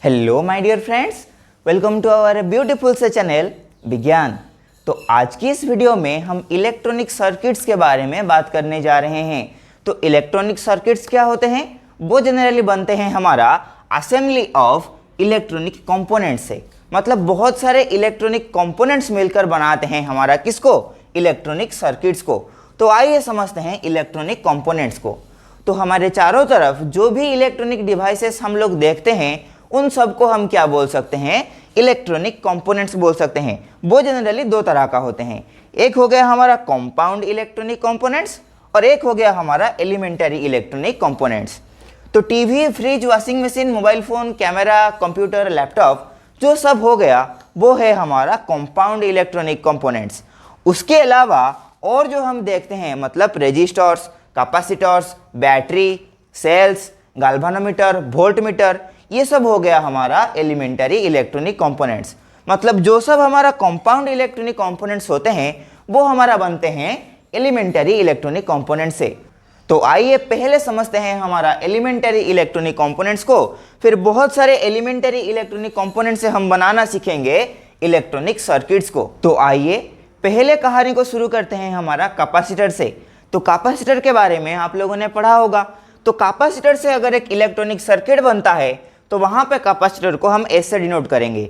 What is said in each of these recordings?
Hello my dear friends, welcome to our beautiful से channel Vigyan. तो आज की इस वीडियो में हम इलेक्ट्रॉनिक सर्किट्स के बारे में बात करने जा रहे हैं। तो इलेक्ट्रॉनिक सर्किट्स क्या होते हैं? वो जनरली बनते हैं हमारा असेंबली ऑफ इलेक्ट्रॉनिक कंपोनेंट्स से। मतलब बहुत सारे इलेक्ट्रॉनिक कंपोनेंट्स मिलकर बनाते हैं हमारा किसको? इलेक्ट्रॉनिक सर्किट्स को। तो आइए समझते हैं इलेक्ट्रॉनिक कंपोनेंट्स को। तो हमारे चारों तरफ जो भी इलेक्ट्रॉनिक डिवाइसेस हम लोग देखते हैं उन सबको हम क्या बोल सकते हैं? इलेक्ट्रॉनिक कंपोनेंट्स बोल सकते हैं। वो जनरली दो तरह का होते हैं। एक हो गया हमारा कंपाउंड इलेक्ट्रॉनिक कंपोनेंट्स और एक हो गया हमारा एलिमेंटरी इलेक्ट्रॉनिक कंपोनेंट्स। तो TV, fridge, washing machine, mobile phone, camera, computer, laptop जो सब हो गया वो है हमारा कंपाउंड इलेक्ट्रॉनिक कंपोनेंट्स। उसके अलावा और जो हम देखते हैं मतलब resistors, capacitors, battery, cells, galvanometer, voltmeter, ये सब हो गया हमारा एलिमेंटरी इलेक्ट्रॉनिक कंपोनेंट्स। मतलब जो सब हमारा कंपाउंड इलेक्ट्रॉनिक कंपोनेंट्स होते हैं वो हमारा बनते हैं एलिमेंटरी इलेक्ट्रॉनिक कंपोनेंट्स से। तो आइए पहले समझते हैं हमारा एलिमेंटरी इलेक्ट्रॉनिक कंपोनेंट्स को, फिर बहुत सारे एलिमेंटरी इलेक्ट्रॉनिक कंपोनेंट्स से हम बनाना सीखेंगे इलेक्ट्रॉनिक सर्किट्स को। तो आइए पहले कहानी को शुरू करते हैं हमारा कैपेसिटर से। तो कैपेसिटर के बारे में आप लोगों ने पढ़ा होगा। तो कैपेसिटर से अगर एक इलेक्ट्रॉनिक सर्किट बनता है तो वहाँ पे कैपेसिटर को हम ऐसे डिनोट करेंगे।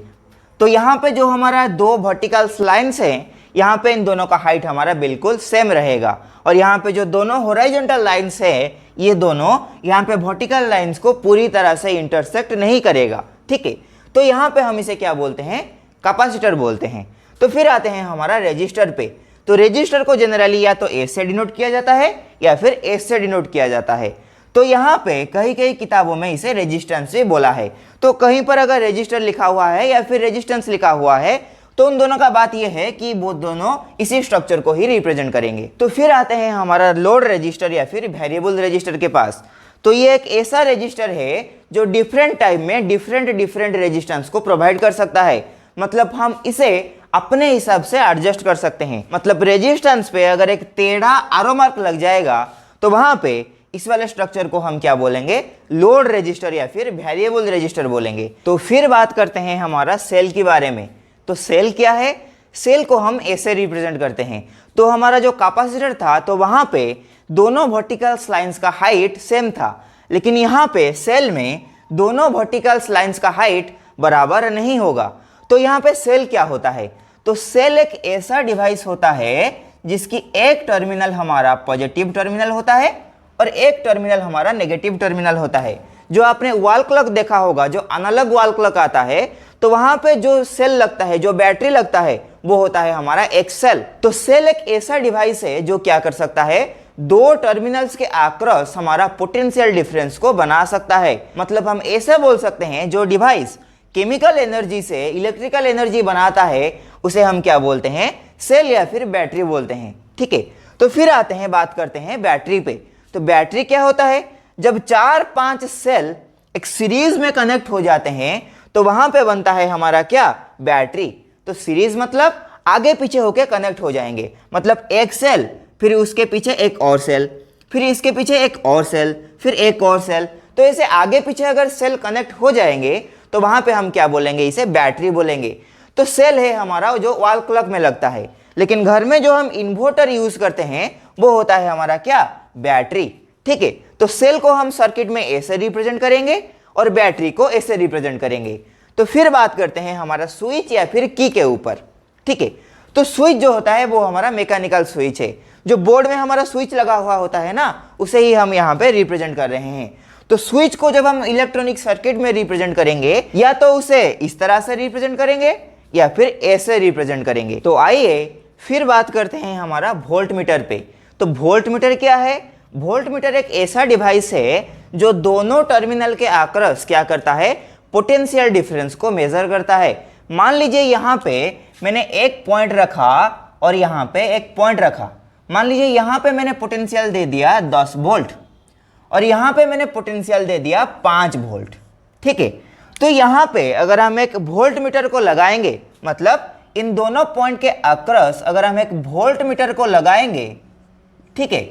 तो यहाँ पे जो हमारा दो वर्टिकल लाइन्स हैं, यहाँ पे इन दोनों का हाइट हमारा बिल्कुल सेम रहेगा और यहाँ पे जो दोनों हॉरिजॉन्टल लाइन्स है ये दोनों यहाँ पे वर्टिकल लाइन्स को पूरी तरह से इंटरसेक्ट नहीं करेगा। ठीक है, तो यहाँ पे हम इसे क्या बोलते हैं? कैपेसिटर बोलते हैं। तो फिर आते हैं हमारा रजिस्टर पे। तो रजिस्टर को जनरली या तो ए से डिनोट किया जाता है या फिर एस से डिनोट किया जाता है। तो यहाँ पे कई कई किताबों में इसे रेजिस्टेंस भी बोला है। तो कहीं पर अगर रजिस्टर लिखा हुआ है या फिर रेजिस्टेंस लिखा हुआ है तो उन दोनों का बात यह है कि वो दोनों इसी स्ट्रक्चर को ही रिप्रेजेंट करेंगे। तो फिर आते हैं हमारा लोड रजिस्टर या फिर वेरिएबल रजिस्टर के पास। तो ये एक ऐसा रजिस्टर है जो डिफरेंट टाइम में डिफरेंट रेजिस्टेंस को प्रोवाइड कर सकता है। मतलब हम इसे अपने हिसाब से एडजस्ट कर सकते हैं। मतलब रेजिस्टेंस पे अगर एक टेढ़ा एरो मार्क लग जाएगा तो वहां पे इस वाले स्ट्रक्चर को हम क्या बोलेंगे? लोड रजिस्टर या फिर वेरिएबल रजिस्टर बोलेंगे। तो फिर बात करते हैं हमारा सेल के बारे में। तो सेल क्या है? सेल को हम ऐसे रिप्रेजेंट करते हैं। तो हमारा जो कैपेसिटर था तो वहां पे दोनों वर्टिकल लाइंस का हाइट सेम था, लेकिन यहाँ पे सेल में दोनों वर्टिकल लाइंस का हाइट बराबर नहीं होगा। तो यहाँ पे सेल क्या होता है? तो सेल एक ऐसा डिवाइस होता है जिसकी एक टर्मिनल हमारा पॉजिटिव टर्मिनल होता है और एक टर्मिनल हमारा नेगेटिव टर्मिनल होता है। जो आपने वॉल क्लॉक देखा होगा, जो एनालॉग वॉल क्लॉक आता है, तो वहां पे जो सेल लगता है, जो बैटरी लगता है, वो होता है हमारा एक सेल। तो सेल एक ऐसा डिवाइस है जो क्या कर सकता है? दो टर्मिनल्स के अक्रॉस हमारा पोटेंशियल डिफरेंस को बना सकता है। मतलब हम ऐसे बोल सकते हैं जो डिवाइस केमिकल एनर्जी से इलेक्ट्रिकल एनर्जी बनाता है उसे हम क्या बोलते हैं? सेल या फिर बैटरी बोलते हैं। ठीक है, तो फिर आते हैं, बात करते हैं बैटरी पे। तो बैटरी क्या होता है? जब 4-5 सेल एक सीरीज में कनेक्ट हो जाते हैं तो वहां पे बनता है हमारा क्या? बैटरी। तो सीरीज मतलब आगे पीछे होके कनेक्ट हो जाएंगे। मतलब एक सेल, फिर उसके पीछे एक और सेल, फिर इसके पीछे एक और सेल, फिर एक और सेल। तो ऐसे आगे पीछे अगर सेल कनेक्ट हो जाएंगे तो वहां पे हम क्या बोलेंगे? इसे बैटरी बोलेंगे। तो सेल है हमारा जो वॉल क्लॉक में लगता है, लेकिन घर में जो हम इन्वर्टर यूज करते हैं वो होता है हमारा क्या? बैटरी। ठीक है, तो सेल को हम सर्किट में ऐसे रिप्रेजेंट करेंगे और बैटरी को ऐसे रिप्रेजेंट करेंगे। तो फिर बात करते हैं हमारा स्विच या फिर की के ऊपर। ठीक है, तो स्विच जो होता है वो हमारा मैकेनिकल स्विच है। जो बोर्ड में हमारा स्विच लगा हुआ होता है ना, उसे ही हम यहाँ पे रिप्रेजेंट कर रहे हैं। तो स्विच को जब हम इलेक्ट्रॉनिक सर्किट में रिप्रेजेंट करेंगे या तो उसे इस तरह से रिप्रेजेंट करेंगे या फिर ऐसे रिप्रेजेंट करेंगे। तो आइए फिर बात करते हैं हमारा वोल्टमीटर पे। तो वोल्टमीटर क्या है? वोल्टमीटर एक ऐसा डिवाइस है जो दोनों टर्मिनल के अक्रॉस क्या करता है? पोटेंशियल डिफरेंस को मेजर करता है। मान लीजिए यहाँ पे मैंने एक पॉइंट रखा और यहाँ पे एक पॉइंट रखा। मान लीजिए यहाँ पे मैंने पोटेंशियल दे दिया 10 वोल्ट और यहाँ पे मैंने पोटेंशियल दे दिया 5 वोल्ट। ठीक है, तो यहाँ पे अगर हम एक वोल्टमीटर को लगाएंगे, मतलब इन दोनों पॉइंट के अक्रॉस अगर हम एक वोल्टमीटर को लगाएंगे, ठीक है,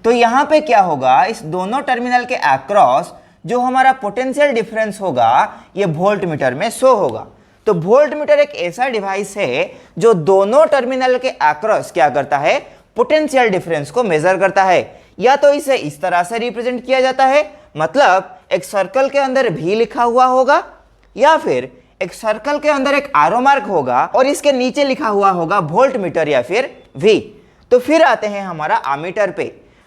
तो यहाँ पे क्या होगा? इस दोनों टर्मिनल के अक्रॉस जो हमारा पोटेंशियल डिफरेंस होगा ये वोल्ट मीटर में शो होगा। तो वोल्ट मीटर एक ऐसा डिवाइस है जो दोनों टर्मिनल के अक्रॉस क्या करता है, पोटेंशियल डिफरेंस को मेजर करता है। या तो इसे इस तरह से रिप्रेजेंट किया जाता है, मतलब एक सर्कल के अंदर भी लिखा हुआ होगा, या फिर एक सर्कल के अंदर एक आरो मार्क होगा और इसके नीचे लिखा हुआ होगा वोल्ट मीटर या फिर V। तो फिर आते हैं हमारा आमीटर पे।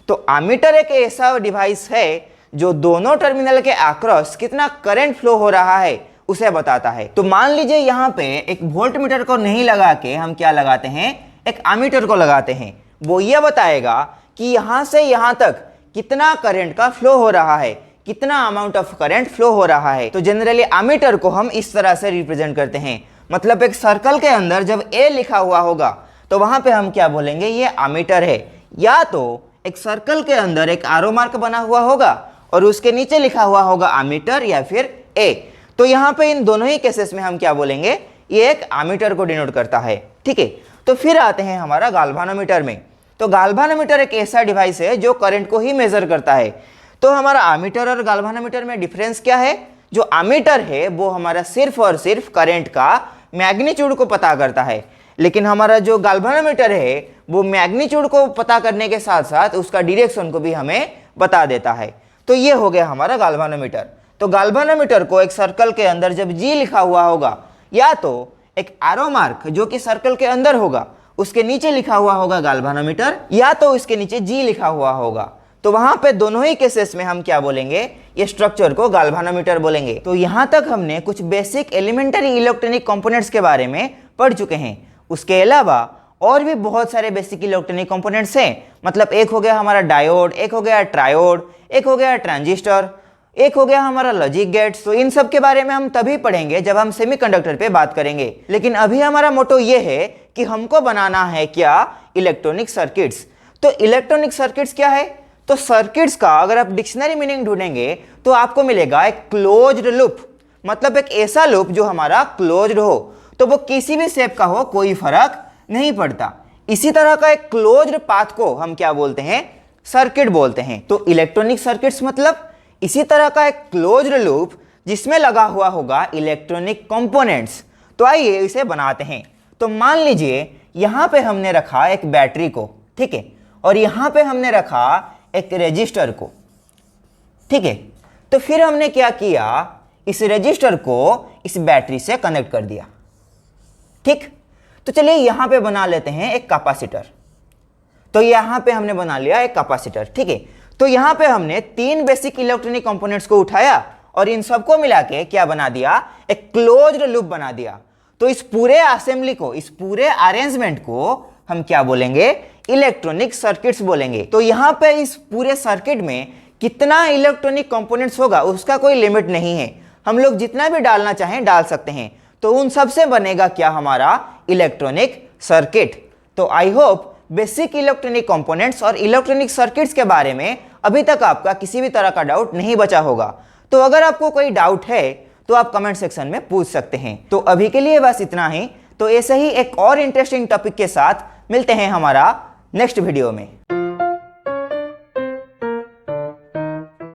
तो आमीटर एक ऐसा डिवाइस है जो दोनों टर्मिनल के अक्रॉस कितना करंट फ्लो हो रहा है उसे बताता है। तो मान लीजिए यहाँ पे एक वोल्ट मीटर को नहीं लगा के हम क्या लगाते हैं, एक आमीटर को लगाते हैं। वो ये बताएगा कि यहाँ से यहाँ तक कितना करंट का फ्लो हो रहा है, कितना अमाउंट ऑफ करंट फ्लो हो रहा है। तो जनरली आमीटर को हम इस तरह से रिप्रेजेंट करते हैं, मतलब एक सर्कल के अंदर जब A लिखा हुआ होगा तो वहां पे हम क्या बोलेंगे, ये आमीटर है। या तो एक सर्कल के अंदर एक आरो मार्क बना हुआ होगा और उसके नीचे लिखा हुआ होगा आमीटर या फिर A। तो यहाँ पे इन दोनों ही केसेस में हम क्या बोलेंगे, ये एक आमीटर को डिनोट करता है। ठीक है, तो फिर आते हैं हमारा गाल्वानोमीटर में। तो गाल्वानोमीटर एक ऐसा डिवाइस है जो करंट को ही मेजर करता है। तो हमारा आमीटर और गाल्वानोमीटर में डिफरेंस क्या है, जो आमीटर है वो हमारा सिर्फ और सिर्फ करंट का मैग्नीट्यूड को पता करता है, लेकिन हमारा जो गाल्वानोमीटर है वो मैग्नीट्यूड को पता करने के साथ साथ उसका डायरेक्शन को भी हमें बता देता है। तो ये हो गया हमारा गाल्वानोमीटर। तो गाल्वानोमीटर को एक सर्कल के अंदर जब G लिखा हुआ होगा, या तो एक एरो मार्क जो कि सर्कल के अंदर होगा उसके नीचे लिखा हुआ होगा गाल्वानोमीटर, या तो इसके नीचे G लिखा हुआ होगा, तो वहां पे दोनों ही केसेस में हम क्या बोलेंगे, ये स्ट्रक्चर को गाल्वानोमीटर बोलेंगे। तो यहां तक हमने कुछ बेसिक एलिमेंटरी इलेक्ट्रॉनिक कंपोनेंट्स के बारे में पढ़ चुके हैं। उसके अलावा और भी बहुत सारे बेसिक इलेक्ट्रॉनिक कंपोनेंट्स हैं, मतलब एक हो गया हमारा डायोड, एक हो गया ट्रायोड, एक हो गया ट्रांजिस्टर, एक हो गया हमारा लॉजिक गेट्स। तो इन सब के बारे में हम तभी पढ़ेंगे जब हम सेमीकंडक्टर पे बात करेंगे। लेकिन अभी हमारा मोटो ये है कि हमको बनाना है क्या, इलेक्ट्रॉनिक सर्किट्स। तो इलेक्ट्रॉनिक सर्किट्स क्या है, तो सर्किट्स का अगर आप डिक्शनरी मीनिंग ढूंढेंगे तो आपको मिलेगा एक क्लोज्ड लूप, मतलब एक ऐसा लूप जो हमारा क्लोज्ड हो, तो वो किसी भी शेप का हो कोई फर्क नहीं पड़ता। इसी तरह का एक क्लोज्ड पाथ को हम क्या बोलते हैं, सर्किट बोलते हैं। तो इलेक्ट्रॉनिक सर्किट्स मतलब इसी तरह का एक क्लोज्ड लूप जिसमें लगा हुआ होगा इलेक्ट्रॉनिक कंपोनेंट्स। तो आइए इसे बनाते हैं। तो मान लीजिए यहां पे हमने रखा एक बैटरी को, ठीक है, और यहां पे हमने रखा एक रेजिस्टर को, ठीक है। तो फिर हमने क्या किया, इस रेजिस्टर को इस बैटरी से कनेक्ट कर दिया, ठीक। तो चलिए यहां पे बना लेते हैं एक कैपेसिटर। तो यहां पे हमने बना लिया एक कैपेसिटर, ठीक है। तो यहां पे हमने तीन बेसिक इलेक्ट्रॉनिक कंपोनेंट्स को उठाया और इन सबको मिला के क्या बना दिया, एक क्लोज्ड लूप बना दिया। तो इस पूरे असेंबली को, इस पूरे अरेंजमेंट को हम क्या बोलेंगे, इलेक्ट्रॉनिक सर्किट्स बोलेंगे। तो यहां पे इस पूरे सर्किट में कितना इलेक्ट्रॉनिक कंपोनेंट्स होगा उसका कोई लिमिट नहीं है, हम लोग जितना भी डालना चाहें डाल सकते हैं। तो उन सब से बनेगा क्या, हमारा इलेक्ट्रॉनिक सर्किट। तो I hope basic electronic components और इलेक्ट्रॉनिक सर्किट्स के बारे में अभी तक आपका किसी भी तरह का डाउट नहीं बचा होगा। तो अगर आपको कोई डाउट है तो आप कमेंट सेक्शन में पूछ सकते हैं। तो अभी के लिए बस इतना ही। तो ऐसे ही एक और इंटरेस्टिंग टॉपिक के साथ मिलते हैं हमारा नेक्स्ट वीडियो में।